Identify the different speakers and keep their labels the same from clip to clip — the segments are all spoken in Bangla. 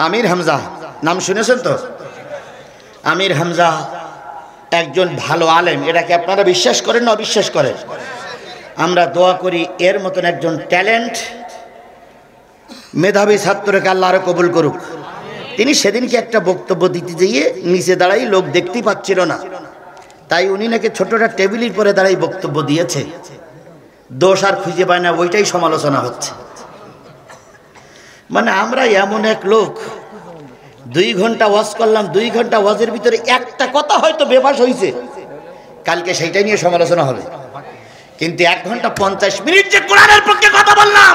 Speaker 1: আমির হামজা নাম শুনেছেন তো? আমির হামজা একজন ভালো আলেম, এটাকে আপনারা বিশ্বাস করেন না অবিশ্বাস করেন? আমরা দোয়া করি এর মতন একজন ট্যালেন্ট মেধাবী ছাত্রকে আল্লাহ আরো কবুল করুক। তিনি সেদিনকে একটা বক্তব্য দিতে গিয়ে নিচে দাঁড়াই লোক দেখতেই পাচ্ছিল না, তাই উনি নাকি ছোটটা টেবিলের পরে দাঁড়াই বক্তব্য দিয়েছে। দোষ আর খুঁজে পায় না, ওইটাই সমালোচনা হচ্ছে। মানে আমরা এমন এক লোক, 2 ঘন্টা ওয়াজ করলাম, 2 ঘন্টা ওয়াজের ভিতরে একটা কথা হয়তো বেফাস হয়েছে, কালকে সেইটাই নিয়ে সমালোচনা হবে। কিন্তু 1 ঘন্টা 50 মিনিট যে কোরআনের পক্ষে কথা বললাম,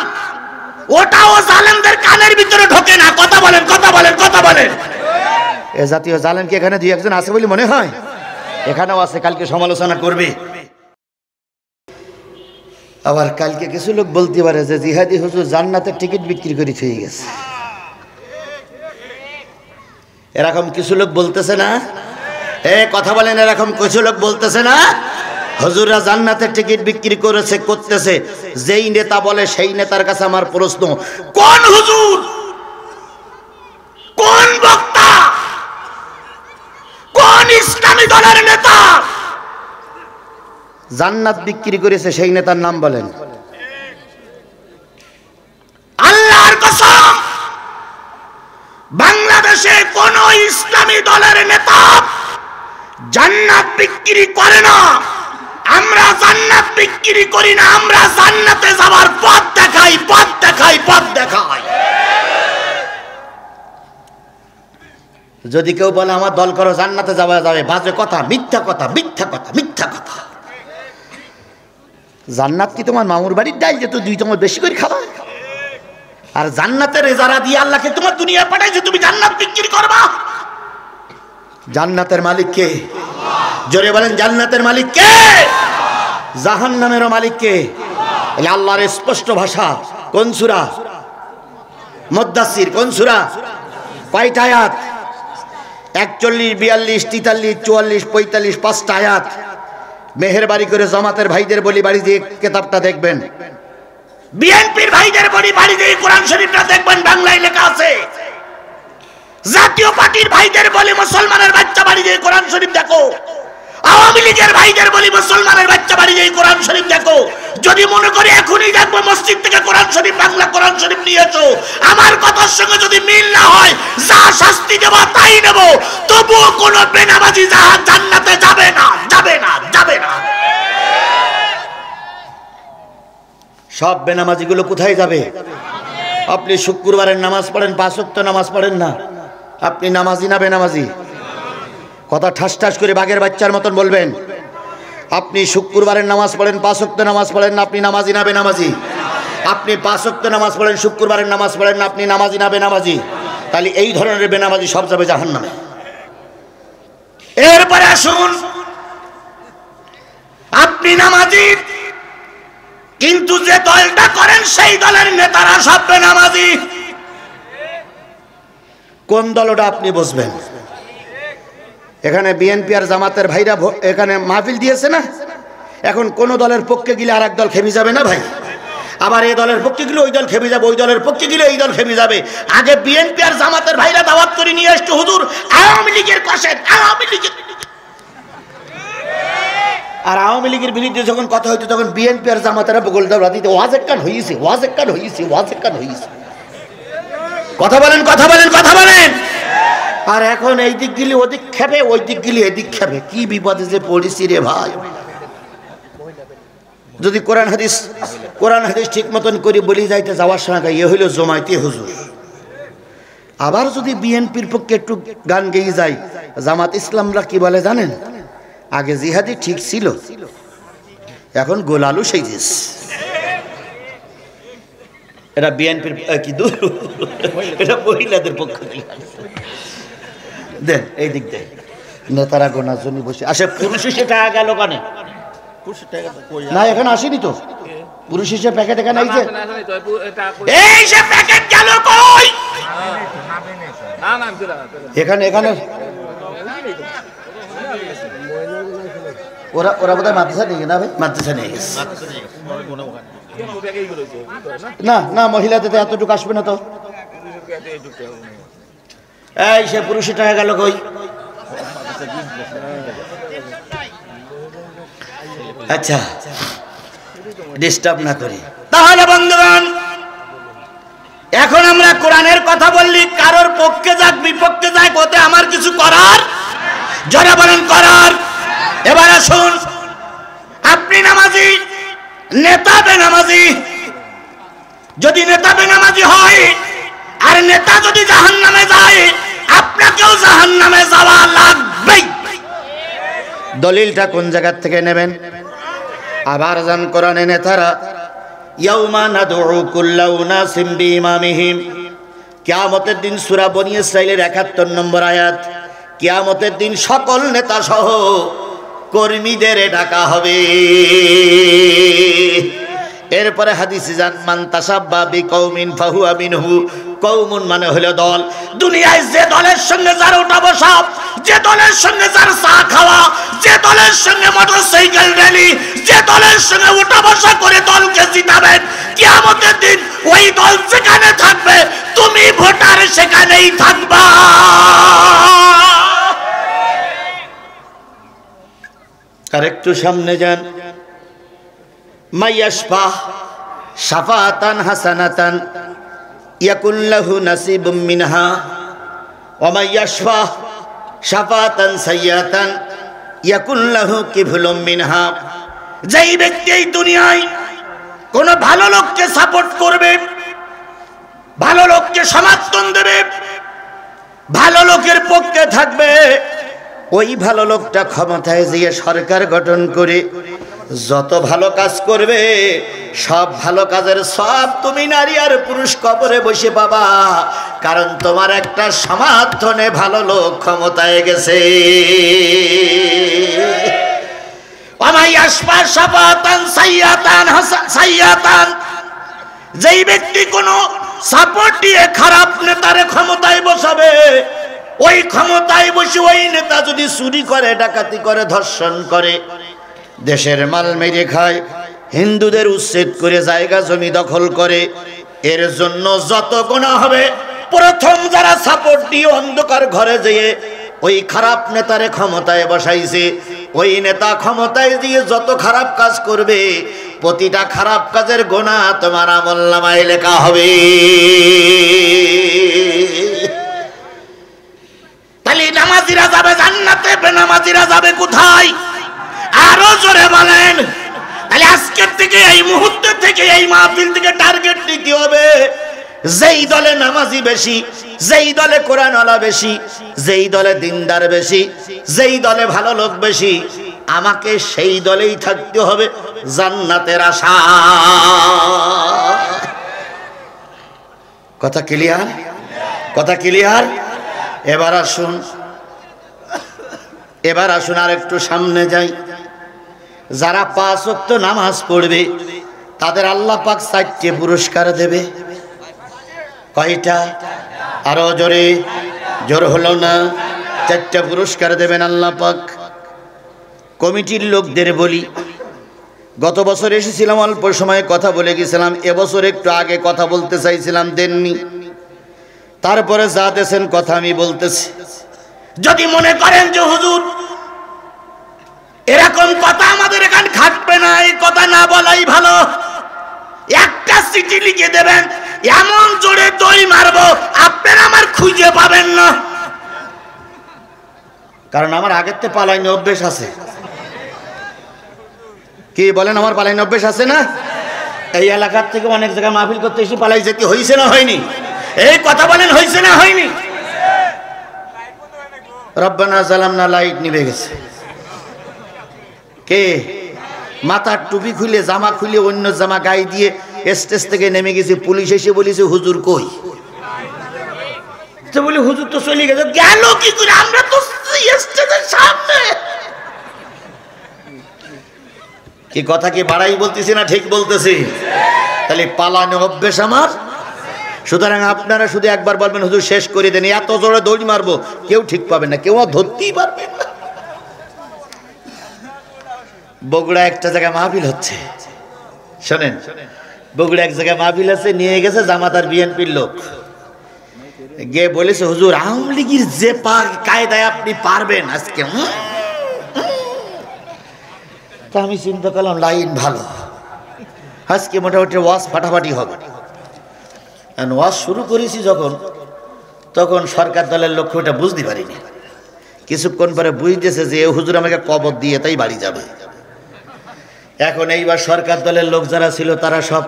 Speaker 1: ওটাও জালেমদের কানের ভিতরে ঢোকে না। কথা বলেন, কথা বলেন, কথা বলেন। এ জাতীয় জালেম কি এখানে 2-1 জন আছে বলে মনে হয়? এখানেও আছে, কালকে সমালোচনা করবে। আবার কালকে কিছু লোক বলতে পারে যে জিহাদি হুজুর জান্নাতের টিকিট বিক্রি করে থয়ে গেছে। এরকম কিছু লোক বলতেছে না? কথা বলেন, এরকম কিছু লোক বলতেছে না? হুজুররা জান্নাতের টিকিট বিক্রি করতেছে। যেই নেতা বলে সেই নেতার কাছে আমার প্রশ্ন, কোন হুজুর, কোন বক্তা, কোন ইসলামী দলের নেতা জান্নাত বিক্রি করেছে সেই নেতার নাম বলেন। আল্লাহর কসম, বাংলাদেশে কোন ইসলামী দলের নেতা জান্নাত বিক্রি করে না। আমরা জান্নাত বিক্রি করি না, আমরা জান্নাতে যাওয়ার পথ দেখাই, পথ দেখাই, পথ দেখাই। যদি কেউ বলে আমার দল করো জান্নাতে যাওয়া যাবে, বাজে কথা, মিথ্যা কথা, মিথ্যা কথা, মিথ্যা কথা। জান্নাত কি তোমার মামুর বাড়ির ডাল যে তুই 2 চামচ বেশি করে খাবা? আর জান্নাতের রেজারা দিয়ে আল্লাহকে তোমার দুনিয়া পাঠাইছে, তুমি জান্নাত বিক্রি করবা? জান্নাতের মালিক কে? জোরে বলেন, জান্নাতের মালিক কে? জাহান্নামের মালিক কে? আল্লাহর স্পষ্ট ভাষা। কোন সূরা? মুদ্দাসসির। কোন সূরা? কয়টা আয়াত? 41, 42, 43, 44, 45, 5টা আয়াত। মেহেরবানি করে জামাতের ভাইদের বলি বাড়ি দিয়ে কিতাবটা দেখবেন, বিএনপির ভাইদের বলি বাড়ি দিয়ে কোরআন শরীফটা দেখবেন, বাংলায় লেখা আছে। জাতীয় পার্টির ভাইদের বলি মুসলমানের বাচ্চা বাড়ি দিয়ে কোরআন শরীফ দেখো। আওয়ামী লীগের ভাইদের বলি মুসলমানের বাচ্চা বাড়ি দিয়ে কোরআন শরীফ দেখো। যদি মনে করি এখনই দেখবো মসজিদ থেকে কোরআন শরীফ, বাংলা কোরআন শরীফ নিয়েছো, আমার কথার সঙ্গে যদি মিল না হয়, যা শাস্তি দেব তাই নেব, তবুও কোন বেনামাজি জান্নাতে যাবে না, যাবে না, যাবে না। সব বেনামাজি গুলো কোথায় যাবে? আপনি শুক্রবারের নামাজ পড়েন, 5 ওয়াক্ত নামাজ পড়েন না, আপনি নামাজি না বেনামাজি? কথা ঠাস ঠাস করে বাঘের বাচ্চার মতন বলবেন। আপনি শুক্রবারের নামাজ পড়েন, 5 ওয়াক্ত নামাজ পড়েন না, আপনি নামাজি না বেনামাজি? আপনি 5 ওয়াক্ত নামাজ পড়েন, শুক্রবারের নামাজ পড়েন না, আপনি নামাজি না বেনামাজি? তাহলে এই ধরনের বেনামাজি সব যাবে জাহান্নামে। এরপরে আসুন, আপনি নামাজি কিন্তু যে দলটা করেন সেই দলের নেতারা সব বেনামাজি। কোন দলটা আপনি বুঝবেন? এখানে বিএনপি আর জামাতের ভাইরা এখানে মাহফিল দিয়েছে না, এখন কোন দলের পক্ষে গেলে আর এক দল খেপে যাবে না ভাই? আবার এই দলের পক্ষে গেলে ওই দল খেপে যাবে, ওই দলের পক্ষে গেলে এই দল খেপে যাবে। আগে বিএনপি আর জামাতের ভাইরা দাওয়াত করে নিয়ে আসতো, হুজুর আওয়ামী লীগের কষেন, আওয়ামী লীগের। আর আওয়ামী লীগের বিরুদ্ধে যখন কথা হইতো তখন বিএনপি আর জামাতেরা বগল দাওয়া দিতে, ওয়াজ একখান হইছে, ওয়াজ একখান হইছে, ওয়াজ একখান হইছে। কথা বলেন, কথা বলেন, কথা বলেন। আর এখন এই দিক গেলে ওদিক খেপে, ওই দিক গেলে এদিক খেপে। কি বিপদে যে পড়েছি রে ভাই। যদি কোরআন হাদিস ঠিক মতন করে বলি যাইতে যাওয়ার সময় ইয়ে হইল জমাইতে হুজুর। আবার যদি বিএনপির পক্ষে একটু গান গেয়ে যায়, জামাত ইসলামরা কি বলে জানেন? আগে জিহাদি ঠিক ছিল, এখন গোলালু সেজেস। এটা বিএনপির কি দূর, এটা মহিলাদের পক্ষ থেকে দেন, এই দিক দেন। নেতারা গোনার জন্য বসে আসে। পুরুষ হিসেবে টাকা গেল কানে না, এখন আসেনি তো পুরুষ হিসেবে প্যাকেট এখানে আইছে, এই যে প্যাকেট গেল কই? এখানে এখানে ওরা ওরা বোধহয় মাদ্রাসা নিয়ে না ভাই, মাদ্রাসা নিয়ে গেছে। না না, মহিলাদের এতটুকু আসবে না তো। এই সে পুরুষের টাকা গেল কই? আচ্ছা ডিস্টার্ব না করি। তাহলে বন্ধুগণ, এখন আমরা কোরআনের কথা বললি, কারোর পক্ষে যাক বিপক্ষে যাক ওতে আমার কিছু করার, যারা বলেন করার। এবার আসুন, আপনি নামাজি, নেতা বেনামাজি। যদি নেতা বেনামাজি হয় আর নেতা যদি জাহান্নামে যায়, আপনাকেও জাহান্নামে যাওয়া লাগবেই। দলিলটা কোন জায়গা থেকে নেবেন? আবার যান কোরআনে, নেতারা ইয়াউমা নাদউ কুল্লা উনাসিম বিইমামিহিম, কিয়ামতের দিন সূরা বনী ইসরাঈলের ৭১ নম্বর আয়াত, কিয়ামতের দিন সকল নেতা সহ কর্মীদের ডাকা হবে। এরপরে হাদিসে যান, মান তাসাব্বা বিকৌমিন ফাহুয়া মিনহু, কওমুন মানে হলো দল। দুনিয়ায় যে দলের সঙ্গে যার ওঠা বসা, যে দলের সঙ্গে যার চা খাওয়া, যে দলের সঙ্গে মোটরসাইকেল র্যালি, যে দলের সঙ্গে ওঠা বসা করে দলকে জিতাবেন, কিয়ামতের দিন ওই দল যেখানে থাকবে তুমি ভোটার সেখানেই থাকবা। আর একটু সামনে যান, মাইয়াশফা শাফাতান হাসানাতান ইয়াকুন লাহু নাসিবুম মিনহা ওয়া মাইয়াশফা শাফাতান সাইয়্যাতান ইয়াকুন লাহু কিফলুম মিনহা। যেই ব্যক্তি এই দুনিয়ায় কোন ভালো লোককে সাপোর্ট করবে, ভালো লোককে সমর্থন দেবে, ভালো লোকের পক্ষে থাকবে, ওই ভালো লোকটা ক্ষমতায় গিয়ে সরকার গঠন করে যত ভালো কাজ করবে, সব ভালো কাজের সব তুমি নারী আর পুরুষ কবরে বসে পাবা, কারণ তোমার একটা সমর্থনে ভালো লোক ক্ষমতায় গেছে। যেই ব্যক্তি কোনো সাপোর্ট দিয়ে খারাপ নেতারে ক্ষমতায় বসাবে, ওই ক্ষমতায় বসে ওই নেতা যদি চুরি করে, ডাকাতি করে, ধর্ষণ করে, দেশের মাল মেরে খায়, হিন্দুদের উচ্ছেদ করে জায়গা জমি দখল করে, এর জন্য যত গুনাহ হবে, প্রথম যারা সাপোর্ট দিয়ে অন্ধকার ঘরে যেয়ে ওই খারাপ নেতারে ক্ষমতায় বসাইছে, ওই নেতা ক্ষমতায় দিয়ে যত খারাপ কাজ করবে, প্রতিটা খারাপ কাজের গুনাহ তোমার আমলনামায় লেখা হবে। তাহলে নামাজিরা যাবে জান্নাতে, বেনামাজিরা যাবে কোথায়? আরো জোরে বলেন। তাহলে আজকের থেকে, এই মুহূর্ত থেকে, এই মাহফিল থেকে টার্গেট নিতে হবে, যেই দলে নামাজি বেশি, যেই দলে কোরআনওয়ালা বেশি, যেই দলে দিনদার বেশি, যেই দলে ভালো লোক বেশি, আমাকে সেই দলেই থাকতে হবে জান্নাতের আশা। কথা ক্লিয়ার? কথা ক্লিয়ার? এবার আসুন, এবার আসুন আর একটু সামনে যাই। যারা ৫ ওয়াক্ত নামাজ পড়বে তাদের আল্লাহ পাক ৪টে পুরস্কার দেবে। কয়টা? আরো জোরে, জোর হলো না। ৪টা পুরস্কার দেবেন আল্লাহ পাক। কমিটির লোকদের বলি, গত বছর এসেছিলাম, অল্প সময়ে কথা বলে গেছিলাম, এবছর একটু আগে কথা বলতে চাইছিলাম, দেননি। তারপরে যা দেন কথা আমি বলতেছি। যদি মনে করেন যে হুজুর এরকম কথা আমাদের এখানে খাটবে না, এই কথা না বলাই ভালো, একটা চিঠি লিখে দেবেন, এমন জোরে দই মারবো আপনারা আমার খুঁজে পাবেন না। কারণ আমার আগের থেকে পালাইনি অভ্যেস আছে। কি বলেন? আমার পালাইনি অভ্যেস আছে না? এই এলাকার থেকে অনেক জায়গায় মাহফিল করতে এসে পালাই যেতে হয়েছে না হয়নি? এই কথা বলেন, হয়েছে না হয়নি? রব্বানা জালামনা লাইট নিভে গেছে। কে? মাথার টুপি খুলে, জামা খুলে, অন্য জামা গায়ে দিয়ে স্টেজ থেকে নেমে গেছে। পুলিশ এসে বলেছে হুজুর কই? তো বলি হুজুর তো চলে গেছে। গেল কি করে? আমরা তো স্টেজের সামনে। কি কথা কি বাড়াই বলতেছি না ঠিক বলতেছি? তাহলে পালানো অভ্যেস আমার। সুতরাং আপনারা শুধু একবার বলবেন হুজুর শেষ করে দেন, এত জোরে দৌড় মারবো কেউ ঠিক পাবে না, কেউ ধরতেই পারবে না। বগুড়া একটা জায়গায় মাহফিল হচ্ছে, শোনেন, বগুড়া এক জায়গায় মাহফিল আছে, নিয়ে গেছে জামাত আর বিএনপির লোক। গিয়ে বলেছে হুজুর আওয়ামী লীগের যে কায়দায় আপনি পারবেন আজকে। তা আমি চিন্তা করলাম লাইন ভালো, আজকে মোটামুটি ওয়াজ ফাটাফাটি হবে। ওয়াজ শুরু করেছি যখন, তখন সরকার দলের লক্ষ্য ওটা বুঝতে পারিনি। কিছুক্ষণ পরে বুঝতেছে যে এ হুজুর আমাকে কবর দিয়ে তাই বাড়ি যাবে। এখন এইবার সরকার দলের লোক যারা ছিল তারা সব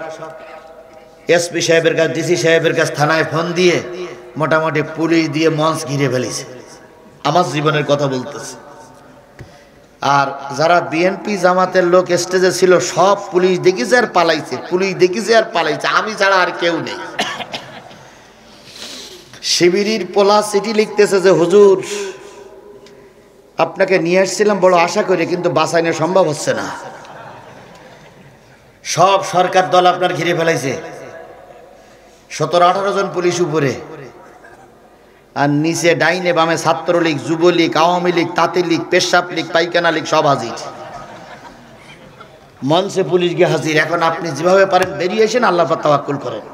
Speaker 1: এসপি সাহেবের কাছে, ডিসি সাহেবের কাছে, থানায় ফোন দিয়ে মোটামুটি পুলিশ দিয়ে মঞ্চ ঘিরে ফেলেছে। আমার জীবনের কথা বলতেছে। আর যারা বিএনপি জামাতের লোক স্টেজে ছিল সব পুলিশ দেখিছে আর পালাইছে, পুলিশ দেখিছে আর পালাইছে, আমি ছাড়া আর কেউ নেই। শিবিরের পোলা চিঠি লিখতেছে যে হুজুর আপনাকে নিয়ে আসছিলাম বড় আশা করে, কিন্তু বাঁচানো সম্ভব হচ্ছে না, সব সরকার দল আপনার ঘিরে ফেলাইছে, 17-18 জন পুলিশ উপরে, আর নিচে ডাইনে বামে ছাত্রলীগ, যুবলীগ, আওয়ামী লীগ, তাঁতি লীগ, পেশাব লীগ, পাইকানা লীগ সব হাজির। মঞ্চে পুলিশ গিয়ে হাজির। এখন আপনি যেভাবে পারেন বেরিয়ে এসেন, আল্লাহর উপর তাওয়াক্কুল করেন।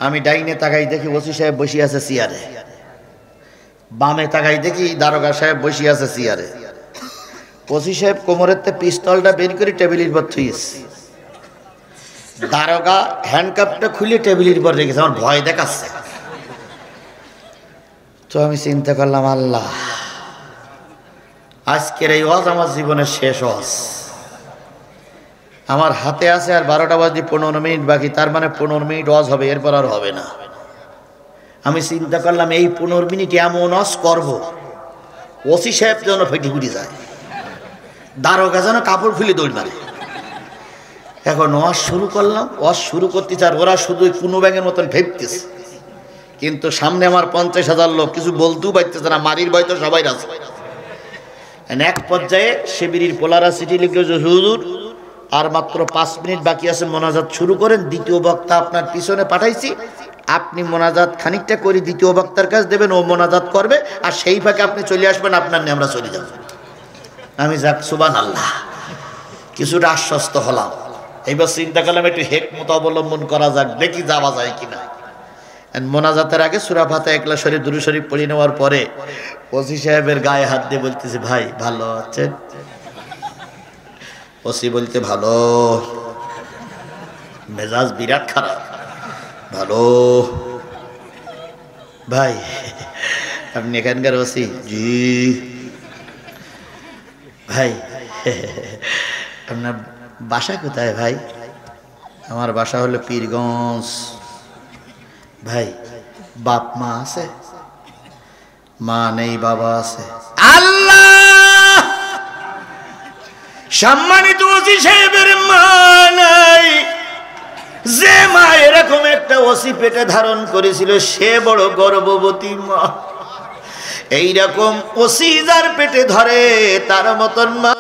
Speaker 1: আমি ডাইনে তাকাই দেখি ওসি সাহেব বসে আছে চেয়ারে, বামে তাকাই দেখি দারোগা সাহেব বসে আছে চেয়ারে। ওসি সাহেব কোমরের পিস্তলটা বের করে টেবিলের উপর থুইছে, দারোগা হ্যান্ডকাপটা খুলে টেবিলের উপর রেখেছে, আমার ভয় দেখাচ্ছে। তো আমি চিন্তা করলাম আল্লাহ আজকের এই ওয়াজ আমার জীবনের শেষ ওয়াজ। আমার হাতে আছে আর 12টা বাজে 15 মিনিট বাকি, তার মানে 15 মিনিট ওয়াজ হবে, এরপর আর হবে না। আমি চিন্তা করলাম এই 15 মিনিট এমন ওয়াজ করব ওসি সাহেব যেন ফেটে ফুটে যায়, দারোগা যেন কাপড় খুলে দৌড় মারে। এখন ওয়াজ শুরু করলাম, ওয়াজ শুরু করতে চার ওরা শুধু কোনো ব্যাঙের মতন ফেপতেছে, কিন্তু সামনে আমার 50,000 লোক, কিছু বলতেও পারতেছে না, মারির ভয় তো সবাই আছে। এক পর্যায়ে শিবিরের পোলারা চিঠি লিখল যে হুজুর আর মাত্র 5 মিনিট বাকি আছে, মোনাজাত শুরু করেন, দ্বিতীয় বক্তা আপনার পিছনে পাঠাইছি, আপনি মোনাজাত খানিকটা করে দ্বিতীয় বক্তার কাছে দেবেন, ও মোনাজাত করবে, আর সেই ফাঁকে আপনি চলে আসবেন, আপনার নিয়ে আমরা চলে যাব। আমি যাক সুবহানাল্লাহ কিছুটা আশ্বস্ত হলাম। এইবার চিন্তা করলাম একটু হিকমত অবলম্বন করা যাক, দেখি যাওয়া যায় কিনা। মোনাজাতের আগে সূরা ফাতিহা, ইখলাস শরীফ, দুরূদ শরীফ পড়ে নেওয়ার পরে ওসি সাহেবের গায়ে হাত দিয়ে বলতেছে ভাই ভালো আছেন? ওসি বলতে ভালো, মেজাজ বিরাট খারাপ, ভালো। ভাই আপনি এখানকার ওসি? জি। ভাই আপনার বাসা কোথায়? ভাই আমার বাসা হলো পীরগঞ্জ। ভাই বাপ মা আছে? মা নেই, বাবা আছে। আল্লাহ সম্মানিত ওসি সাহেবের মা নাই, যে মা এরকম একটা ওসি পেটে ধারণ করেছিল সে বড় গর্ভবতী মা। এইরকম ওসি যার পেটে ধরে তার মতন মা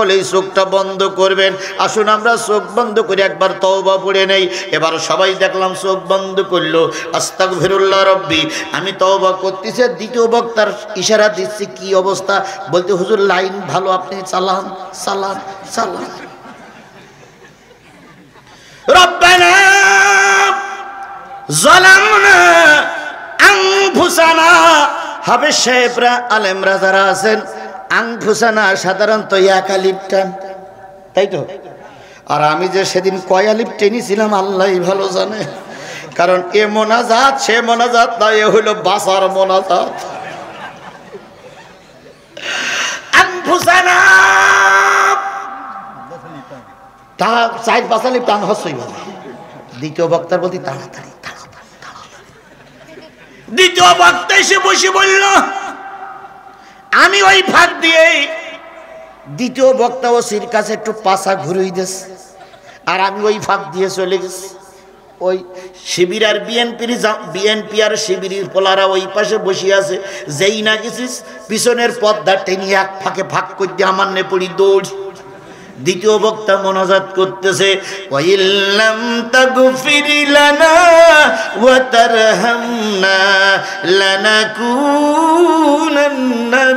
Speaker 1: বলেই চোখটা বন্ধ করবেন। আসুন আমরা চোখ বন্ধ করে একবার তওবা পড়ে নেই। এবার সবাই দেখলাম চোখ বন্ধ করলো। আস্তাগফিরুল্লাহ রব্বি, আমি তওবা করতেছি। দ্বিতীয় বক্তার ইশারা দিচ্ছে, কি অবস্থা? বলতে হুজুর লাইন ভালো, আপনি চালান চালান চালান। রব্বানা যালামনা আনফুসানা, হাফেজ সাহেবরা আলেমরা যারা আছেন, আনফুসানা সাধারণত এক আলিফ টান, তাই তো? আর আমি যে সেদিন কয় আলিফ টেনেছিলাম আল্লাহই ভালো জানে। কারণ এ মোনাজাত সে মোনাজাত না, এ হইল বাসার মোনাজাত। আনফুসানা তা চাই বাসালি টান হসই ভালো। দ্বিতীয় বক্তার বলতে তাড়াতাড়ি। দ্বিতীয় বক্তা এসে বসে বলল, আমি ওই ফাঁক দিয়ে দ্বিতীয় বক্তা ওসির কাছে একটু পাশা ঘুরিয়ে দিয়েছে, আর আমি ওই ফাঁক দিয়ে চলে গেছি। ওই শিবির আর বিএনপি আর শিবিরের পোলারা ওই পাশে বসে আছে। যেই না গেছিস পিছনের পর্দা টেনে এক ফাঁকে ফাঁক করতে আমার নে পড়ি দৌড়। দ্বিতীয় বক্তা মোনাজাত করতেছে, ওয়াইল্লাম তাগফির লানা ওয়া তারহামনা লানাকুনান্না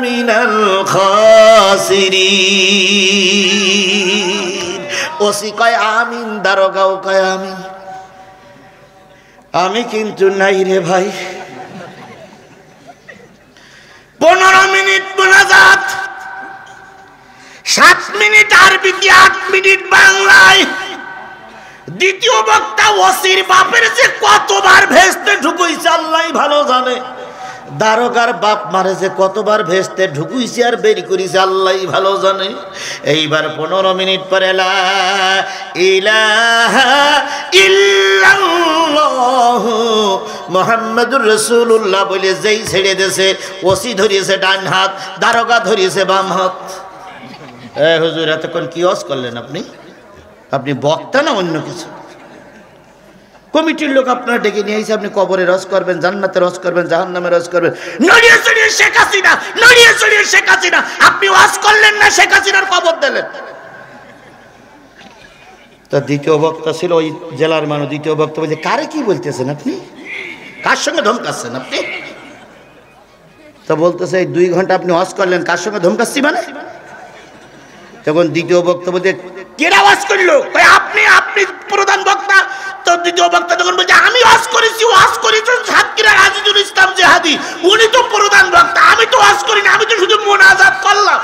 Speaker 1: মিনাল খাসিরিন। ওসি কয় আমিন, দারোগাও কয় আমিন। আমি কিন্তু নাই রে ভাই। 15 মিনিট মোনাজাত, 7 মিনিট আরবিতে, 8 মিনিট বাংলায়। দ্বিতীয় বক্তা ওসির বাপের যে কতবার ভেস্তে ঢুকুইছে আল্লাহই ভালো জানে। দারোগার বাপ মারে যে কতবার ভেস্তে ঢুকুইছে আর বেরি করিছে আল্লাহই ভালো জানে। এইবার 15 মিনিট পরে লা ইলাহা ইল্লাল্লাহ মুহাম্মাদুর রাসূলুল্লাহ বলে যেই ছেড়ে দেছে, ওসি ধরিয়েছে ডান হাত, দারোগা ধরিয়েছে বাম হাত। হুজুর এতক্ষণ কি ওয়াজ করলেন আপনি? আপনি বক্তা না অন্য কিছু? কমিটির লোক আপনারা ডেকে নিয়ে এসে আপনি কবরে রস করবেন, জান্নাতে রস করবেন, জাহান্নামে রস করবেন। নড়িয়ে চড়িয়ে শেখ হাসিনা, নড়িয়ে চড়িয়ে শেখ হাসিনা। আপনি ওয়াজ করলেন না, শেখ হাসিনার কবর দিলেন। তো দ্বিতীয় বক্তা ছিল ওই জেলার মানুষ। দ্বিতীয় বক্তা বলছে, কারে কি বলতেছেন আপনি? কার সঙ্গে ধমকাচ্ছেন আপনি? তো বলতেছে, এই 2 ঘন্টা আপনি ওয়াজ করলেন, কার সঙ্গে ধমকাচ্ছি মানে? তখন দ্বিতীয় বক্তা বলতে, কেরা ওয়াজ করলো? আপনি, আপনি প্রধান বক্তা। তো দ্বিতীয় বক্তা তখন বলছে, আমি ওয়াজ করেছি সাতক্ষীরার আজিজুল ইসলাম জেহাদি, উনি তো প্রধান বক্তা, আমি তো ওয়াজ করি না, আমি তো শুধু মোনাজাত করলাম।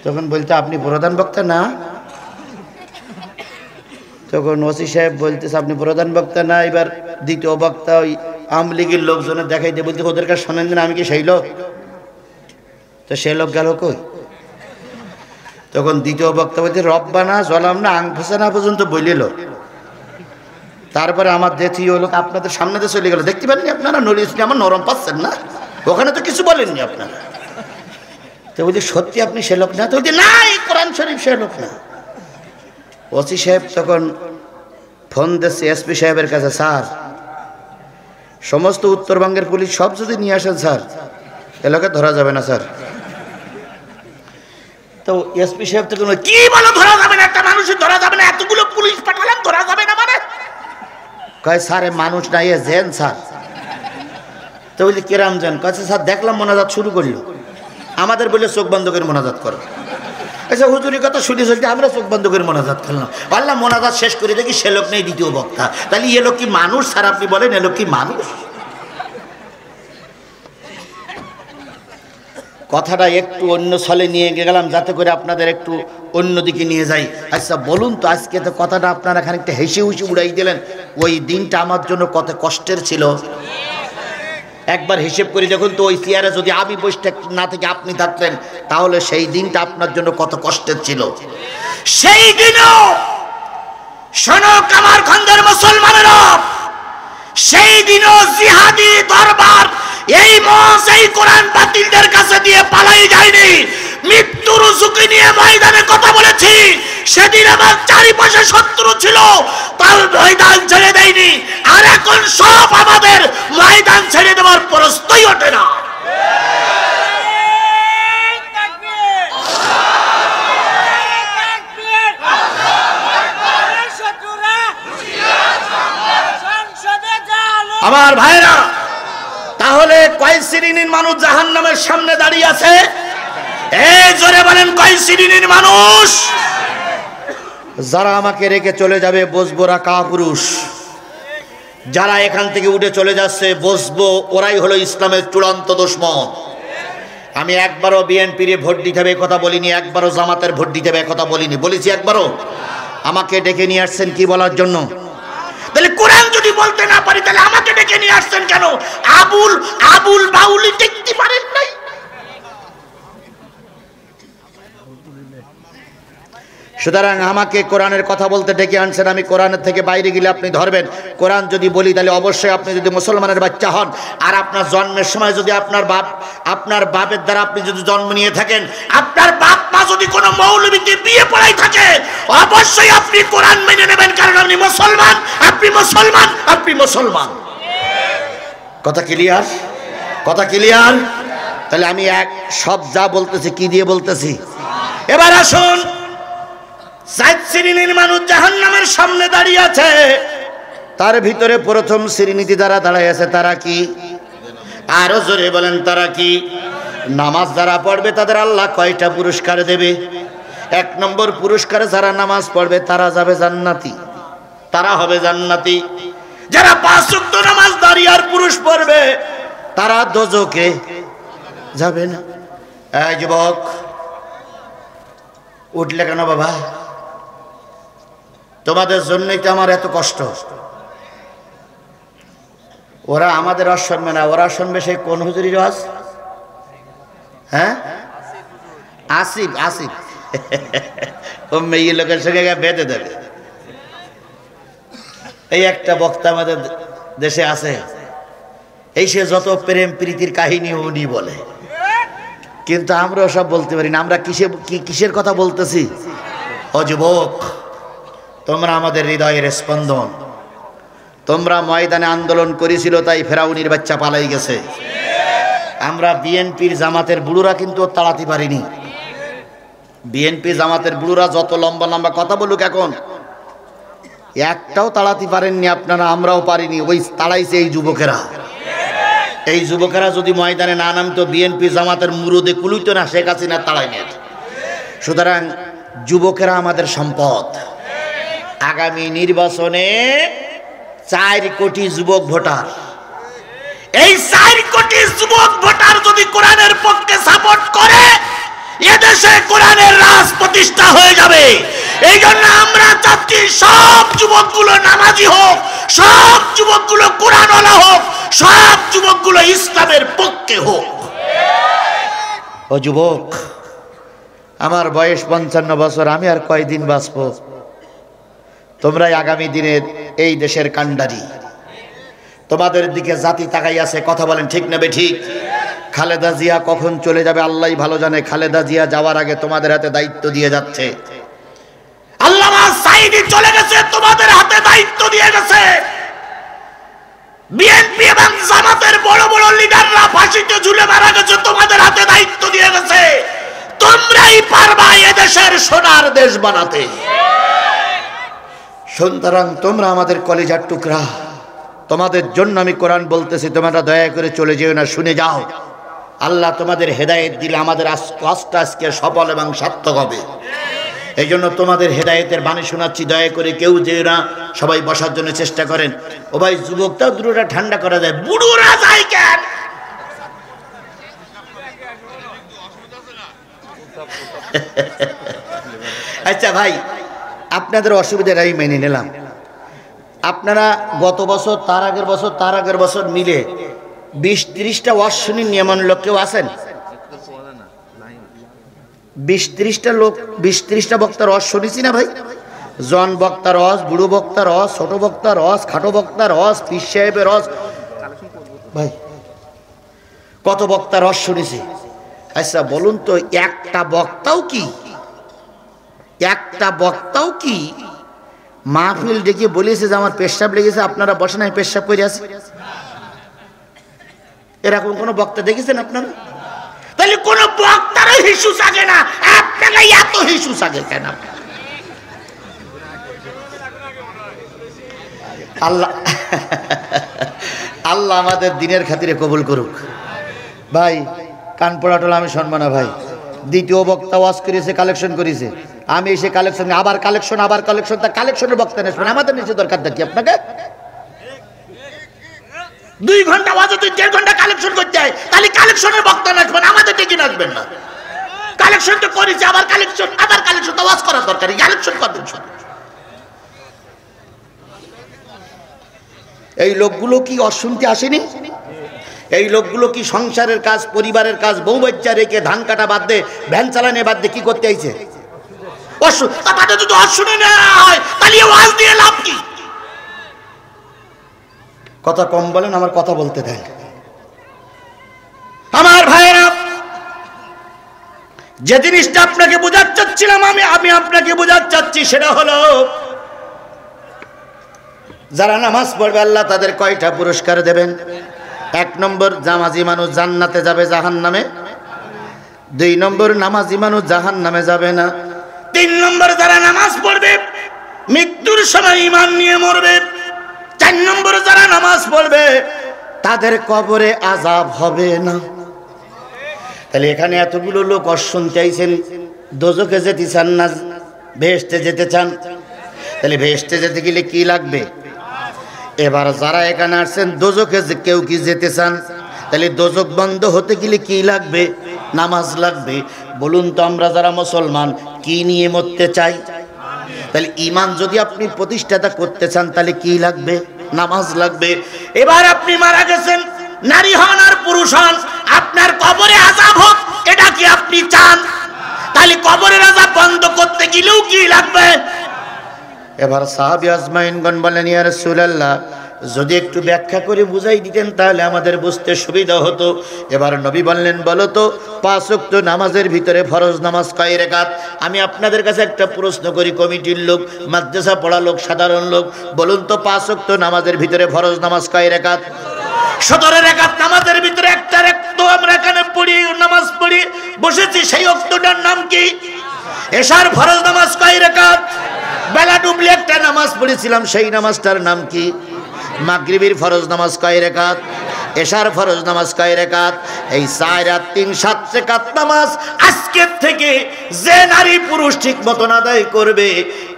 Speaker 1: তখন বলতে, আপনি প্রধান বক্তা না? তখন ওসি সাহেব বলতেছে, আপনি প্রধান বক্তা না। এবার দ্বিতীয় বক্তা ওই আওয়ামী লীগের লোকজনের দেখাই দিয়ে বলতে, ওদের কাছে শোনেন না, আমি কি সেই লোক? তো সে লোক গেল কই? তখন দ্বিতীয় বক্তা বলতে, রব্বানা যালামনা আনফুসানা পর্যন্ত বলিল। তারপরে আমার দেখি ওই লোক আপনাদের সামনে দিয়ে চলে গেল। দেখতে পারেননি আপনারা? নড়িয়েছিলেন, আমার নরম পাচ্ছেন না, ওখানে তো কিছু বলেননি আপনারা। তো বলছি, সত্যি আপনি সে লোক না? তো বলছি, না, এই কোরআন শরীফ সে লোক না। ওসি সাহেব তখন ফোন দিচ্ছে এসপি সাহেবের কাছে, স্যার সমস্ত উত্তরবঙ্গের পুলিশ সব যদি নিয়ে আসেন স্যার, এলাকা ধরা যাবে না স্যার। তো এসপি সাহেব তো কি বলো ধরা যাবে না? একটা মানুষের ধরা যাবে না? এতগুলো পুলিশ পাঠালাম, ধরা যাবে না মানে? কয় স্যার এ মানুষ নাই, এ জেন স্যার। তো বলি, কেরাম জেন? কয়েছে স্যার দেখলাম মোনাজাত শুরু করলো, আমাদের বলে চোখ বন্ধ করে মোনাজাত করো। আচ্ছা হুজুরের কথা শুনে চলতে আমরা চোখ বন্ধ করে মোনাজাত করলাম। আল্লাহ মোনাজাত শেষ করে দেখি সে লোক নেই দ্বিতীয় বক্তা। তাহলে এ লোক কি মানুষ স্যার? আপনি বলেন এ লোক কি মানুষ? কথাটা একটু অন্য ছলে নিয়ে গেলাম যাতে করে আপনাদের একটু অন্যদিকে নিয়ে যাই। আচ্ছা বলুন তো, আজকে তো কথাটা আপনারা খানিকটা হেসে হুসে উড়াই দিলেন। ওই দিনটা আমার জন্য কত কষ্টের ছিল একবার হিসেব করে দেখুন তো। ওই চেয়ারে যদি আমি বসে না থেকে আপনি থাকতেন, তাহলে সেই দিনটা আপনার জন্য কত কষ্টের ছিল। সেই দিনও শোনো কামারখন্দের মুসলমানেরা, সেই দিনও জিহাদি দরবার এই মঞ্চ এই কোরআন বাতিলদের কাছে দিয়ে পালাই যায়নি। মৃত্যুর ঝুঁকি নিয়ে ময়দানে কথা বলেছি। সেদিন আমার চারিপাশে শত্রু ছিল, তাও ময়দান ছেড়ে দেয়নি। আর এখন সব আমাদের ময়দান ছেড়ে দেওয়ার প্রশ্নই ওঠে না। আমার ভাইরা, তাহলে কয় শ্রেণীর মানুষ জাহান্নামের সামনে দাঁড়িয়ে আছে? এই জোরে বলেন, কয় শ্রেণীর মানুষ? যারা আমাকে রেখে চলে যাবে বসবো রা কাপুরুষ, যারা এখান থেকে উঠে চলে যাচ্ছে বসবো, ওরাই হলো ইসলামের চূড়ান্ত দুশমন। আমি একবারও বিএনপির ভোট দিতে হবে কথা বলিনি, একবারও জামাতের ভোট দিতে হবে কথা বলিনি, বলেছি একবারও? আমাকে ডেকে নিয়ে আসছেন কি বলার জন্য? তাহলে কোরআন যদি বলতে না পারি তাহলে আমাকে ডেকে নিয়ে আসছেন কেন? আবুল বাউলি দেখতে পারেন নাই? সুতরাং আমাকে কোরআনের কথা বলতে ডেকে আনছেন, আমি কোরআনের থেকে বাইরে গেলে আপনি ধরবেন। কোরআন যদি বলি তাহলে অবশ্যই আপনি যদি মুসলমানের বাচ্চা হন আর আপনার জন্মের সময় যদি আপনার বাপের দ্বারা আপনি যদি জন্ম নিয়ে থাকেন, আপনার বাপ মা যদি কোনো মৌলবীকে বিয়ে পড়াই থাকে, অবশ্যই আপনি কোরআন মেনে নেবেন, কারণ আপনি মুসলমান, আপনি মুসলমান, আপনি মুসলমান। কথা ক্লিয়ার? কথা ক্লিয়ার? তাহলে আমি সব যা বলতেছি কি দিয়ে বলতেছি? এবার আসুন, 4 শ্রেণীর মানুষ জাহান্নামের সামনে দাঁড়িয়ে আছে। তার ভিতরে প্রথম শ্রেণীতে যারা দাঁড়ায় আছে তারা কি? আরো জোরে বলেন, তারা কি? নামাজ যারা পড়বে তাদের আল্লাহ কয়টা পুরস্কার দেবে? 1 নম্বর পুরস্কার, যারা নামাজ পড়বে তারা যাবে জান্নাতি, তারা হবে জান্নাতি। যারা 5 ওয়াক্ত নামাজ দাঁড়িয়ে আর পুরুষ পড়বে তারা দোজখে যাবে না। এই যুবক, উঠলে কেন বাবা? তোমাদের জন্যই তো আমার এত কষ্ট। ওরা আমাদের আর শুনবে না, ওরা শুনবে সেই কোন হুজুরির ওয়াজ? হ্যাঁ, আসিফ ও মেয়ে লোকের সঙ্গে বেঁধে দেবে। এই একটা বক্তা আমাদের দেশে আছে, এই সে যত প্রেম প্রীতির কাহিনী উনি বলে, কিন্তু আমরা সব বলতে পারি না। আমরা কিসের কথা বলতেছি? ও যুবক, তোমরা আমাদের হৃদয়ের স্পন্দন। তোমরা ময়দানে আন্দোলন করেছিল তাই ফেরাউনির বাচ্চা পালাই গেছে। আমরা বিএনপির জামাতের বুড়োরা কিন্তু তাড়াতে পারিনি। বিএনপি জামাতের বুড়োরা যত লম্বা লম্বা কথা বলুক, এখন একটাও তাড়াতে পারেননি আপনারা, আমরাও পারিনি। ওই তাড়াইছে এই যুবকেরা। এই যুবকেরা যদি ময়দানে না নামতো, বিএনপি জামাতের মুরুদে কুলুইতো না, শেখ হাসিনা তাড়াই নেয়। সুতরাং যুবকেরা আমাদের সম্পদ। আগামী নির্বাচনে 4 কোটি যুবক ভোটার, এই 4 কোটি যুবক ভোটার যদি কোরআনের পক্ষে সাপোর্ট করে, এদেশে কোরআনের রাজ প্রতিষ্ঠা হয়ে যাবে। এই জন্য আমরা চাচ্ছি সব যুবকগুলো নামাজি হোক, সব যুবকগুলো কোরআনওয়ালা হোক, সব যুবকগুলো ইসলামের পক্ষে হোক। ও যুবক, আমার বয়স 55 বছর, আমি আর কয়দিন বাঁচব? তোমরাই আগামী দিনের এই দেশের কাণ্ডারি। তোমাদের দিকে জাতি তাকাই আছে, কথা বলেন ঠিক না বেঠিক? খালেদা জিয়া কখন চলে যাবে আল্লাহই ভালো জানে। খালেদা জিয়া যাওয়ার আগে তোমাদের হাতে দায়িত্ব দিয়ে যাচ্ছে। আল্লামা সাঈদী চলে গেছে, তোমাদের হাতে দায়িত্ব দিয়ে গেছে। বিএনপি এবং জামাতের বড় বড় লিডাররা ফাঁসিতে ঝুলে মারা গেছে, তোমাদের হাতে দায়িত্ব দিয়ে গেছে। তোমরাই পারবা এদেশের সোনার দেশ বানাতে। সুতরাং তোমরা আমাদের কলিজার টুকরা, তোমাদের জন্য আমি কোরআন বলতেছি, তোমরা দয়া করে চলে যেও না, শুনে যাও। আল্লাহ তোমাদের হেদায়েত দিলে আমাদের আজকে সফল এবং সার্থক হবে। এই জন্য তোমাদের হেদায়েতের বাণী শোনাচ্ছি, দয়া করে কেউ যেও না, সবাই বসার জন্য চেষ্টা করেন। ও ভাই, যুবকটাও দুটোটা ঠান্ডা করা যায়, বুড়োরা যায় কেন? আচ্ছা ভাই, আপনাদের অসুবিধাটা আমি মেনে নিলাম। আপনারা গত বছর, তার আগের বছর মিলে 20-30টা ওয়াজ শুনি নিয়মন লোক কেউ আছেন? 20-30টা লোক, 20-30টা বক্তার ওয়াজ শুনেছি না ভাই? জন বক্তার ওয়াজ, বুড়ো বক্তার ওয়াজ, ছোট বক্তার ওয়াজ, খাটো বক্তার ওয়াজ, পীর সাহেবের ওয়াজ, ভাই কত বক্তার ওয়াজ শুনেছি। আচ্ছা বলুন তো, একটা বক্তাও কি মাহফিল ডেকে বলেছে যে আমার পেশাব লেগেছে, আপনারা বসেন আমি পেশাব করে আসি? এরকম কোন বক্তা দেখেছেন আপনারা? তাহলে কোন বক্তারও হিসু সাজে না, আপনারা এত হিসু সাজে কেন? আল্লাহ আমাদের দিনের খাতিরে কবুল করুক। ভাই কান পড়াটোলা আমি শুনবো না ভাই। দ্বিতীয় বক্তা ওয়াজ করেছে, কালেকশন করেছে, আমি এসে কালেকশন আবার কালেকশন তা কালেকশনের বক্তা নেবেন, আমাদের নিচে দরকার দেখি আপনাকে 2 ঘন্টা ওয়াজে তুই 1.5 ঘন্টা কালেকশন করতে হয়, তাহলে কালেকশনের বক্তা আসবেন, আমাদের ডেকে আসবেন না। কালেকশন তো করেছে, আবার কালেকশন তো ওয়াজ করার দরকার, কালেকশন করবেন শুধু। এই লোকগুলো কি অশুনতে আসেনি? এই লোকগুলো কি সংসারের কাজ, পরিবারের কাজ, বউ বাচ্চা রেখে ধান কাটা বাদ দিয়ে, ভ্যান চালানো বাদ দিয়ে কি করতে আইছে? যদি অশুনে না হয় তাহলে ওয়াজ দিয়ে লাভ কি? কথা কম বলেন, আমার কথা বলতে দেন। আমার ভাইয়েরা, যে জিনিসটা আপনাকে বোঝাতে চাচ্ছিলাম আমি আপনাকে বোঝাতে চাচ্ছি, সেটা হলো যারা নামাজ পড়বে আল্লাহ তাদের কয়টা পুরস্কার দেবেন? 1 নম্বর, নামাজি মানুষ জান্নাতে যাবে জাহান্নামে। 2 নম্বর, নামাজি মানুষ জাহান্নামে যাবে না। 3 নম্বর, যারা নামাজ পড়বে মৃত্যুর সময় ঈমান নিয়ে মরবে। 4 নম্বর, যারা নামাজ পড়বে তাদের কবরে আযাব হবে না। তাহলে এখানে এতগুলো লোক শুনতে আইছেন, দোজখে যেতে চান না বেহেশতে যেতে চান, তাহলে বেহেশতে যেতে গেলে কি লাগবে? এবার যারা এখানে আসছেন দোজখে কেউ কি যেতে চান, তাহলে দোজখ বন্ধ হতে গেলে কি লাগবে? নামাজ লাগবে। বলুন তো, আমরা যারা মুসলমান কি নিয়ে মরতে চাই? তাহলে ঈমান যদি আপনি প্রতিষ্ঠাতা করতে চান তাহলে কি লাগবে? নামাজ লাগবে। এবার আপনি মারা গেছেন, নারী হন আর পুরুষ হন, আপনার কবরে আযাব হোক, এটা কি আপনি চান? তাহলে কবরের আযাব বন্ধ করতে গেলেও কি লাগবে? এবার সাহাবী আজমাইনগণ বলেন, ইয়া রাসূলুল্লাহ, যদি একটু ব্যাখ্যা করে বুঝাই দিতেন তাহলে আমাদের বুঝতে সুবিধা হতো। এবার নবী বললেন, বলো তো 5 ওয়াক্ত নামাজের ভিতরে ফরজ নামাজ কয় রাকাত? আমি আপনাদের কাছে একটা প্রশ্ন করি, কমিটির লোক, মাদ্রাসা পড়া লোক, সাধারণ লোক, বলুন তো 5 ওয়াক্ত নামাজের ভিতরে ফরজ নামাজ কয় রাকাত? 17 রাকাত নামাজের ভিতরে একটা রাকাত আমরা এখানে পড়ি, নামাজ পড়ি বসেছি, সেই ওয়াক্তটার নাম কি? এশার ফরজ নামাজ কয় রাকাত? বেলা ডুবলে একটা নামাজ পড়েছিলাম, সেই নামাজটার নাম কি? মাগরিবের ফরজ নামাজ কয় রাকাত? এশার ফরজ নামাজ কয় রাকাত? এই 4 আর 3 7 রাকাত নামাজ আজকের থেকে যে নারী পুরুষ ঠিক মতন আদায় করবে,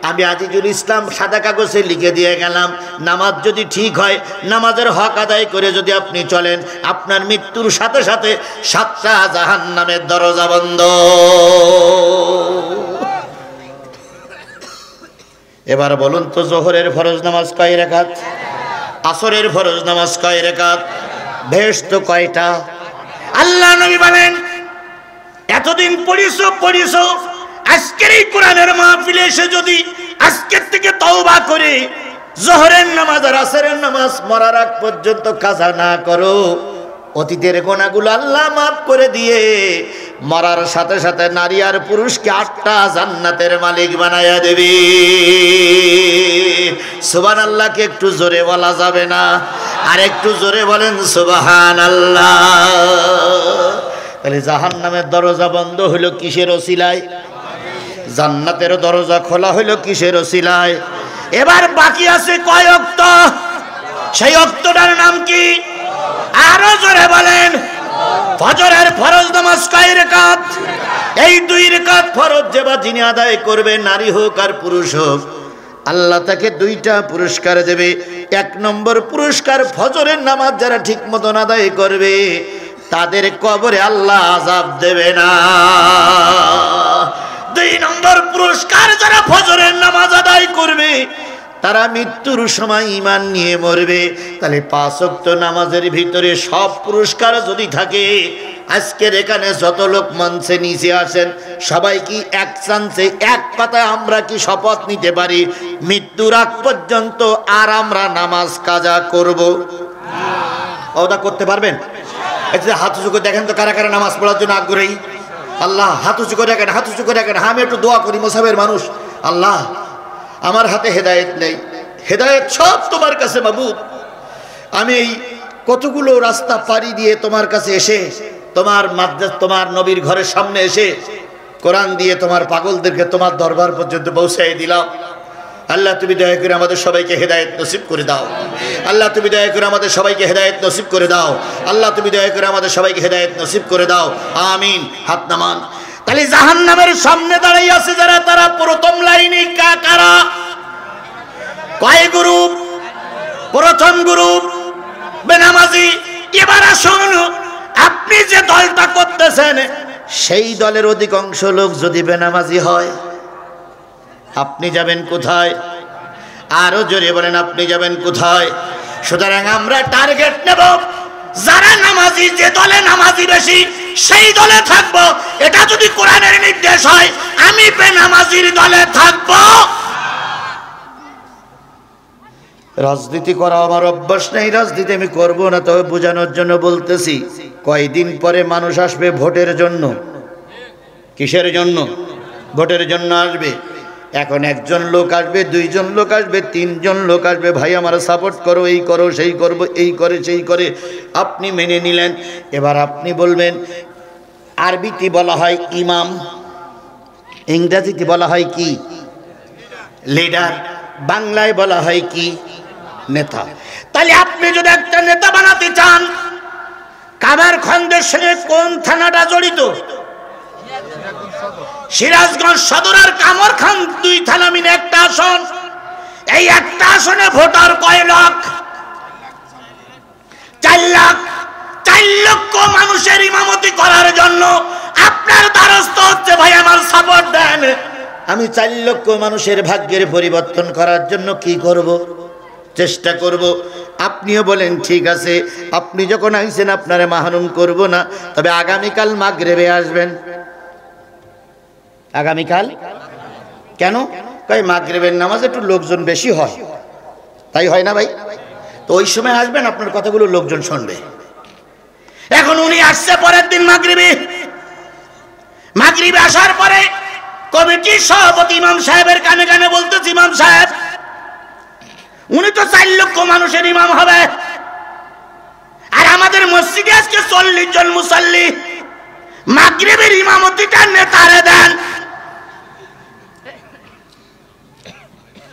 Speaker 1: আমি আজিজুল ইসলাম সাদা কাগজে লিখে দিয়ে গেলাম, নামাজ যদি ঠিক হয়, নামাজের হক আদায় করে যদি আপনি চলেন, আপনার মৃত্যুর সাথে সাথে 7টা জাহান্নামের দরজা বন্ধ। এবার বলুন তো, জোহরের ফরজ নামাজ কয় রাকাত? আসরের ফরজ নামাজ কয় রাকাত? বেহেশত কয়টা? আল্লাহ নবী বলেন, এতদিন পড়িছো, আজকের এই কোরআনের মাহফিলে এসে যদি আজকের থেকে তওবা করে জোহরের নামাজ আর আসরের নামাজ মরার আগ পর্যন্ত কাজা না করো, অতীতের গুনাহগুলো আল্লাহ মাফ করে দিয়ে মরার সাথে সাথে নারী আর পুরুষকে 8টা জান্নাতের মালিক বানায়া দেবে। সুবহানাল্লাহ কে একটু জোরে বলা যাবে না? আর একটু জোরে বলেন সুবহানাল্লাহ। তাহলে জাহান্নামের দরজা বন্ধ হলো কিসের ওসিলায়? জান্নাতের দরজা খোলা হলো কিসের ওসিলায়? এবার বাকি আছে কয় ওয়াক্ত? সেই ওয়াক্তটার নাম কি? আরো জোরে বলেন। ফজরের ফরজ নামাজ কয় রাকাত? এই 2 রাকাত ফরজ যেবা যিনি আদায় করবে, নারী হোক আর পুরুষ হোক, আল্লাহ তাকে 2টা পুরস্কার দেবে। 1 নম্বর পুরস্কার, ফজরের নামাজ যারা ঠিক মতন আদায় করবে তাদের কবরে আল্লাহ আযাব দেবে না। 2 নম্বর পুরস্কার, যারা ফজরের নামাজ আদায় করবে তারা মৃত্যুর সময় ঈমান নিয়ে মরবে। তাহলে 5 ওয়াক্ত নামাজের ভিতরে সব পুরস্কার যদি থাকে, আজকের এখানে যত লোক মঞ্চে নিচে আসেন সবাই কি এক চান্সে, এক পাতায় আমরা কি শপথ নিতে পারি মৃত্যুর আগ পর্যন্ত আর আমরা নামাজ কাজা করব? ওটা করতে পারবেন? এই হাত উঁচু করে দেখেন তো কারা কারা নামাজ পড়ার জন্য আগ্রহী। আল্লাহ, হাত উঁচু করে দেখেন, হাত উঁচু করে দেখেন। আমি একটু দোয়া করি, মোসাবের মানুষ। আল্লাহ, আমার হাতে হেদায়েত নেই, হেদায়েত সব তোমার কাছে মাবুদ। আমি এই কতগুলো রাস্তা পাড়ি দিয়ে তোমার কাছে এসে, তোমার মাদ্রাসা, তোমার নবীর ঘরের সামনে এসে কোরআন দিয়ে তোমার পাগলদেরকে তোমার দরবার পর্যন্ত পৌঁছাই দিলাম। আল্লাহ তুমি দয়া করে আমাদের সবাইকে হেদায়েত নসিব করে দাও। আল্লাহ তুমি দয়া করে আমাদের সবাইকে হেদায়েত নসিব করে দাও। আল্লাহ তুমি দয়া করে আমাদের সবাইকে হেদায়েত নসিব করে দাও, আমিন। হাত নামান। তাহলে জাহান্নামের সামনে দাঁড়িয়ে আছে যারা, তারা প্রথম লাইনে কারা? কয় গ্রুপ? প্রথম গ্রুপ বেনামাজি। এবার আসুন, আপনি যে দলটা করতেছেন সেই দলের অধিকাংশ লোক যদি বেনামাজি হয়, আপনি যাবেন কোথায়? আরো জোরে বলেন, আপনি যাবেন কোথায়? সুতরাং আমরা টার্গেট নেব যারা নামাজি, যে দলে নামাজি বেশি সেই দলে থাকবো। এটা যদি কোরআনের নির্দেশ হয়, আমি বেনামাজির দলে থাকবো। রাজনীতি করা আমার অভ্যাস নেই, রাজনীতি আমি করবো না, তবে বোঝানোর জন্য বলতেছি। কয়দিন পরে মানুষ আসবে ভোটের জন্য। কিসের জন্য? ভোটের জন্য আসবে। এখন একজন লোক আসবে, দুইজন লোক আসবে, তিনজন লোক আসবে, ভাই আমার সাপোর্ট করো, এই করো, সেই করবো, এই করে সেই করে। আপনি মেনে নিলেন। এবার আপনি বলবেন, আরবিতে বলা হয় ইমাম, ইংরেজিতে বলা হয় কি? লিডার, বাংলায় বলা হয় কি? নেতা। তাহলে আপনি যদি একটা নেতা বানাতে চান, কামারখন্দের সঙ্গে কোন থানাটা জড়িত? সিরাজগঞ্জ সদর আর কামারখান, দুই থানা মিলে একটা আসন। এই একটা আসনে ভোটার কয় লাখ? 4 লাখ। 4 লক্ষ মানুষের ইমামতি করার জন্য আপনার দ্বারস্থ হচ্ছে, ভাই আমার সাপোর্ট দেন। আমি 4 লক্ষ মানুষের ভাগ্যের পরিবর্তন করার জন্য কি করব? চেষ্টা করব। আপনিও বলেন ঠিক আছে, আপনি যখন আইছেন আপনারে মাহরুম করব না, তবে আগামীকাল মাগরিবে আসবেন। আগামীকাল কেন? কই মাগরিবের নামাজ একটু লোকজন বেশি হয়, তাই হয় না ভাই? তো ওই সময় আসবেন, আপনার কথাগুলো লোকজন শুনবে। এখন উনি আসছে পরের দিন মাগরিবে। মাগরিবে আসার পরে কমিটির সভাপতি ইমাম সাহেবের কানে কানে বলতেছি, ইমাম সাহেব, উনি তো 4 লক্ষ মানুষের ইমাম হবে, আর আমাদের মসজিদে আজকে 40 জন মুসাল্লি, মাগরিবের ইমামতিটা নেতারে দেন।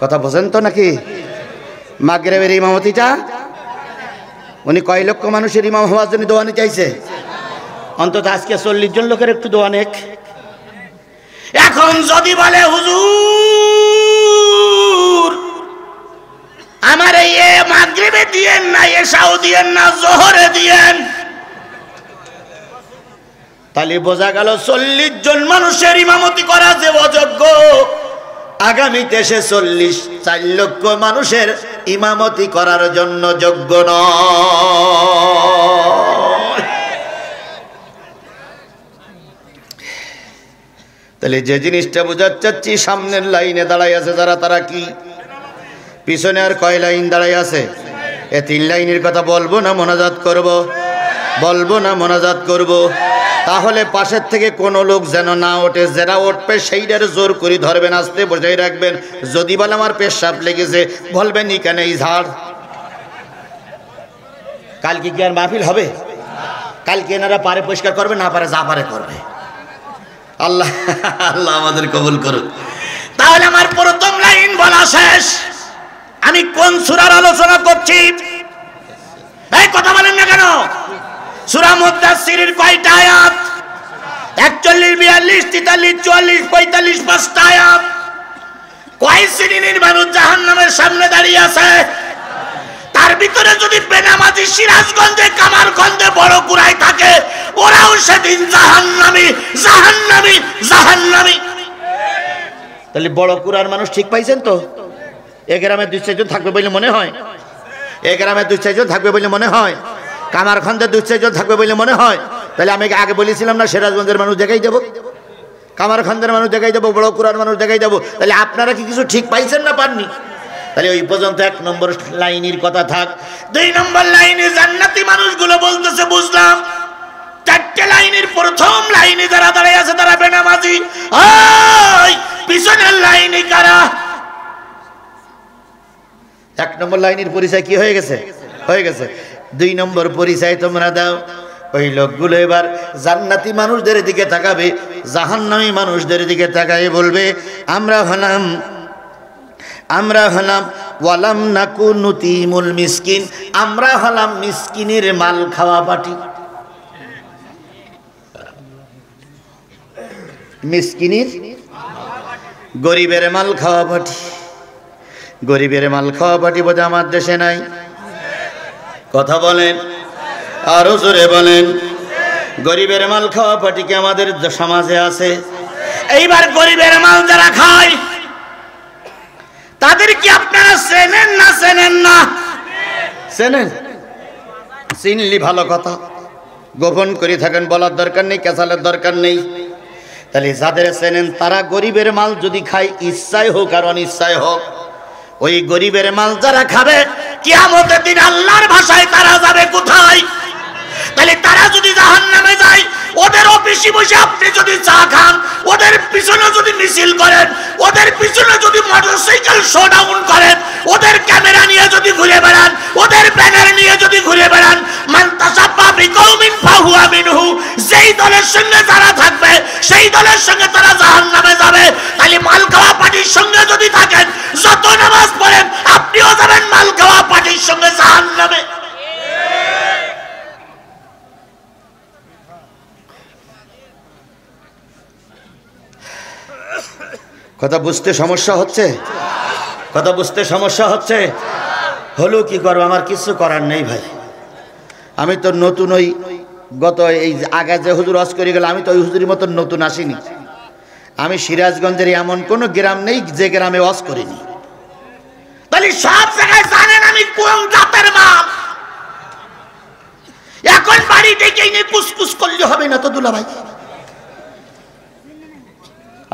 Speaker 1: কথা বোঝেন তো নাকি? মাগরিবের ইমামতিটা উনি কয় লক্ষ মানুষের ইমাম হওয়ার জন্য দোয়া নিতে চাইছে? অন্তত আজকে 40 জন লোকের একটু দোয়া নেক। এখন যদি বলে হুজুর আমার এই মাগরিবে দিয়েন না, এশাও দিয়েন না, জোহরে দিয়েন, তাহলে বোঝা গেল 40 জন মানুষের ইমামতি করা যে অযোগ্য, আগামীতে সে 4 লক্ষ মানুষের ইমামতি করার জন্য যোগ্য নয়। তাহলে যে জিনিসটা বোঝাতে চাচ্ছি, সামনের লাইনে দাঁড়াই আছে যারা, তারা কি? পিছনে আর কয় লাইন দাঁড়াই আছে? এ 3 লাইনের কথা বলবো না মোনাজাত করব? বলবো না মোনাজাত করব? তাহলে পাশের থেকে কোনো লোক যেন না ওঠে, যারা উঠবে সেইটার জোর করে ধরবেন, আস্তে বজায় রাখবেন। যদি বলে আমার পেশাব লেগেছে, বলবেন এখানে এই ঝাড়। কালকে কি আর মাহফিল হবে? কালকে এনারা পারে পরিষ্কার করবে, না পারে যা পারে করবে। আল্লাহ আল্লাহ আমাদের কবুল করুন। তাহলে আমার প্রথম লাইন বলা শেষ। আমি কোন সূরার আলোচনা করছি? এই কথা বলেন না কেন? সূরা মুদাসসিরের কয়টা আয়াত? 41, 42, 43, 44, 45, 5টা আয়াত। কয় শ্রেণীর মানুষ জাহান্নামের সামনে দাঁড়িয়ে আছে? তার ভিতরে যদি বেনামাজি সিরাজগঞ্জে, কামারখন্দে, বড় কুড়ায় থাকে, ওরাও সেদিন জাহান্নামী, জাহান্নামী, জাহান্নামী। তাহলে বড় কুড়ার মানুষ ঠিক পাইছেন তো? এ গ্রামে 2-4 জন থাকবে বলে মনে হয়? এ গ্রামে 2-4 জন থাকবে বলে মনে হয়? কামারখন্দে 2-4 জন থাকবে বলে মনে হয়? তাহলে আমি আগে বলেছিলাম না, সিরাজগঞ্জের মানুষ দেখাই দেবো, কামারখন্দের মানুষ দেখাই দেবো, বড় কুড়ার মানুষ দেখাই দেবো। তাহলে আপনারা কি কিছু ঠিক পাইছেন না পাননি? তাহলে ওই পর্যন্ত 1 নম্বর লাইনের কথা থাক। 2 নম্বর লাইনে জান্নাতি মানুষগুলো বলতেছে, বুঝলাম। 4টে লাইনের প্রথম লাইনে যারা দাঁড়িয়ে আছে তারা বেনামাজি। পিছনের লাইনে কারা? 1 নম্বর লাইনের পরিচয় কি হয়ে গেছে? হয়ে গেছে। 2 নম্বর পরিচয় তোমরা দাও। ওই লোকগুলো এবার জান্নাতি মানুষদের দিকে তাকাবে, জাহান্নামী মানুষদের দিকে তাকায় বলবে, আমরা হলাম আমরা হলাম ওয়ালাম নাকু নুতিমুল মিসকিন, আমরা হলাম মিসকিনের মাল খাওয়া পার্টি। মিসকিনের গরিবের মাল খাওয়া পার্টি। গরিবের মাল খাওয়া পার্টি বোধ আমার দেশে নাই। কথা বলেন, আরো জোরে বলেন। গরিবের মাল খাওয়া পার্টি কি আমাদের সমাজে আছে? এইবার গরিবের মাল যারা খায় তাদের কি আপনারা চেনেন না চেনেন না? চেনেন? চিনলি ভালো কথা, গোপন করে থাকেন, বলার দরকার নেই, কেসালের দরকার নেই। তাহলে যাদের চেনেন তারা গরিবের মাল যদি খায়, ইচ্ছায় হোক আর অনিচ্ছায় হোক, ওই গরিবের মাল যারা খাবে কিয়ামতের দিন আল্লাহর ভাষায় তারা যাবে কোথায়? তাহলে তারা যদি জাহান্নামে যায়, ওদের অফিসে বসে আপনি যদি চা খান, ওদের পিছনে যদি মিছিল করেন, ওদের পিছনে যদি মোটরসাইকেল শোডাউন করেন, ওদের ক্যামেরা নিয়ে যদি ঘুরে বেড়ান, ওদের ব্যানার নিয়ে যদি ঘুরে বেড়ান, মান তাসাব্বা বিকৌমিন ফাহুয়া মিনহু, যেই দলের সঙ্গে যারা থাকবে সেই দলের সঙ্গে তারা জাহান্নামে যাবে। তাহলে মাল খাওয়া পার্টির সঙ্গে যদি থাকেন, যত নামাজ পড়েন আপনিও যাবেন মাল খাওয়া পার্টির সঙ্গে জাহান্নামে। কথা বুঝতে সমস্যা হচ্ছে? কথা বুঝতে সমস্যা হচ্ছে? হলো কি করবো, আমার কিছু করার নেই ভাই। আমি তো নতুন, ওই গত এই আগে যে হুজুর ওয়াজ করে গেল, আমি তো ওই হুজুরের মতন নতুন আসিনি। আমি সিরাজগঞ্জের এমন কোনো গ্রাম নেই যে গ্রামে ওয়াজ করিনি। তাহলে সব জায়গায় জানেন আমি কোন জাতের মাল। এখন বাড়ি থেকে নিয়ে কুসকুস করলে হবে না তো দুলা ভাই।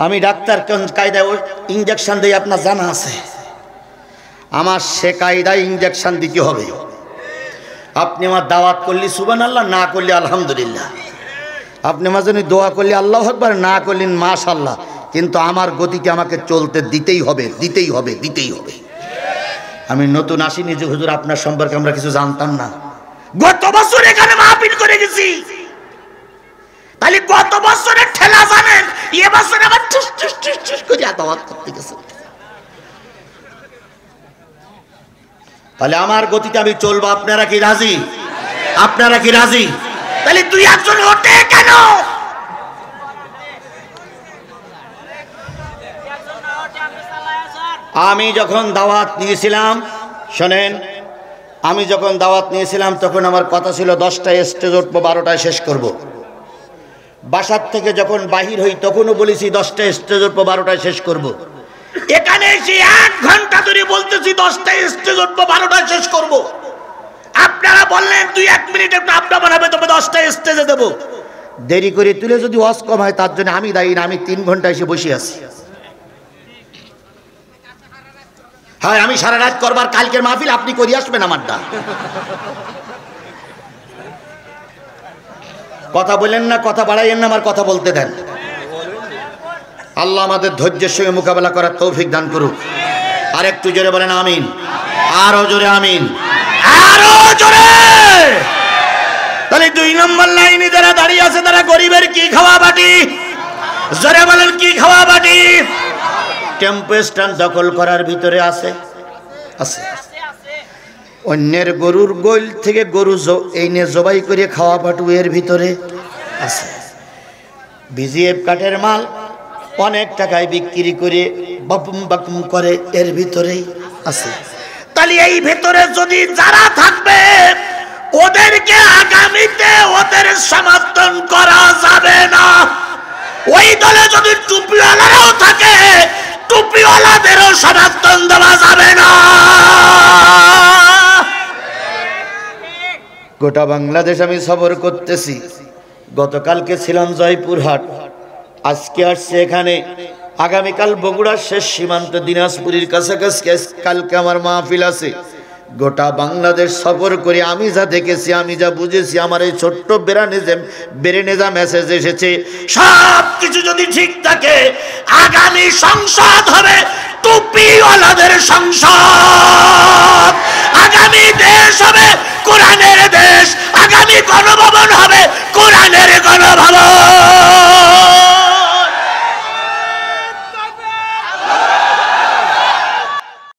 Speaker 1: আমি ডাক্তার কায়দায় ইঞ্জেকশন দিই, আপনার জানা আছে। আমার সে কায়দায় ইঞ্জেকশন দিতে হবে। আপনি আমার দাওয়াত করলে সুবহানাল্লাহ, না করলে আলহামদুলিল্লাহ। আপনি আমার জন্য দোয়া করলে আল্লাহু আকবার, না করলেন মাশাআল্লাহ। কিন্তু আমার গতিতে আমাকে চলতে দিতেই হবে, দিতেই হবে, দিতেই হবে। আমি নতুন আসিনি যে হুজুর আপনার সম্পর্কে আমরা কিছু জানতাম না। গত বছর এখানে মাহফিল করে গেছি। তাহলে গত বছরের ঠেলা জানেন, এ বছর আবার ঠুস ঠুস ঠুস ঠুস করে দাওয়াত করতে গেছে। তাহলে আমার গতিতে আমি চলবো। আপনারা কি রাজি? আপনারা কি রাজি? তাহলে তুই একজন ওঠে কেন? আমি যখন দাওয়াত নিয়েছিলাম, শোনেন, আমি যখন দাওয়াত নিয়েছিলাম তখন আমার কথা ছিল 10টায় স্টেজ উঠবো, 12টায় শেষ করব। বাসার থেকে যখন বাহির হই তখনও বলেছি 10টায় স্টেজ উঠবো, 12টায় শেষ করব। এখানে এসে 1 ঘন্টা ধরে বলতেছি 10টায় স্টেজ উঠবো, 12টায় শেষ করব। আপনারা বললেন 2-1 মিনিট একটু আড্ডা বানাবে, তবে 10টায় স্টেজে দেবো। দেরি করে তুলে যদি ওয়াজ কম হয় তার জন্য আমি দায়ী না। আমি 3 ঘন্টা এসে বসে আছি। হ্যাঁ, আমি সারা রাত করবার কালকের মাহফিল আপনি করে আসবেন আমারটা। কথা বলেন না, কথা বাড়াইয়েন না, আমার কথা বলতে দেন। আল্লাহ আমাদের ধৈর্যের সঙ্গে মোকাবেলা করার তৌফিক দান করুক। আর একটু জোরে বলেন আমিন। আরো জোরে আমিন, আরো জোরে। তাহলে 2 নম্বর লাইনে যারা দাঁড়িয়ে আছে তারা গরিবের কি খাওয়া বাটি? জোরে বলেন কি খাওয়া বাটি? টেম্পো স্ট্যান্ড দখল করার ভিতরে আছে, আছে। অন্যের গরুর গোল থেকে গরু এই নিয়ে জবাই করে খাওয়া পাটু এর ভিতরে আছে। বিজিএফ কাঠের মাল অনেক টাকায় বিক্রি করে বাপুম বাপুম করে এর ভিতরেই আছে। তাহলে এই ভেতরে যদি যারা থাকবে ওদেরকে আগামীতে ওদের সমর্থন করা যাবে না। ওই দলে যদি টুপিওয়ালারাও থাকে, টুপিওয়ালাদেরও সমর্থন দেওয়া যাবে না। গোটা বাংলাদেশ আমি সফর করতেছি। গতকালকে ছিলাম জয়পুরহাট, আজকে আসছে এখানে, আগামীকাল বগুড়ার শেষ সীমান্ত দিনাজপুরের কাছাকাছি কালকে আমার মাহফিল আছে। গোটা বাংলাদেশ সফর করে আমি যা দেখেছি, আমি যা বুঝেছি, আমার এই ছোট্ট ব্রেনে যা মেসেজ এসেছে, সব কিছু যদি ঠিক থাকে আগামী সংসদ হবে টুপিওয়ালাদের সংসদ। আগামী দেশ হবে কোরআনের দেশ। আগামী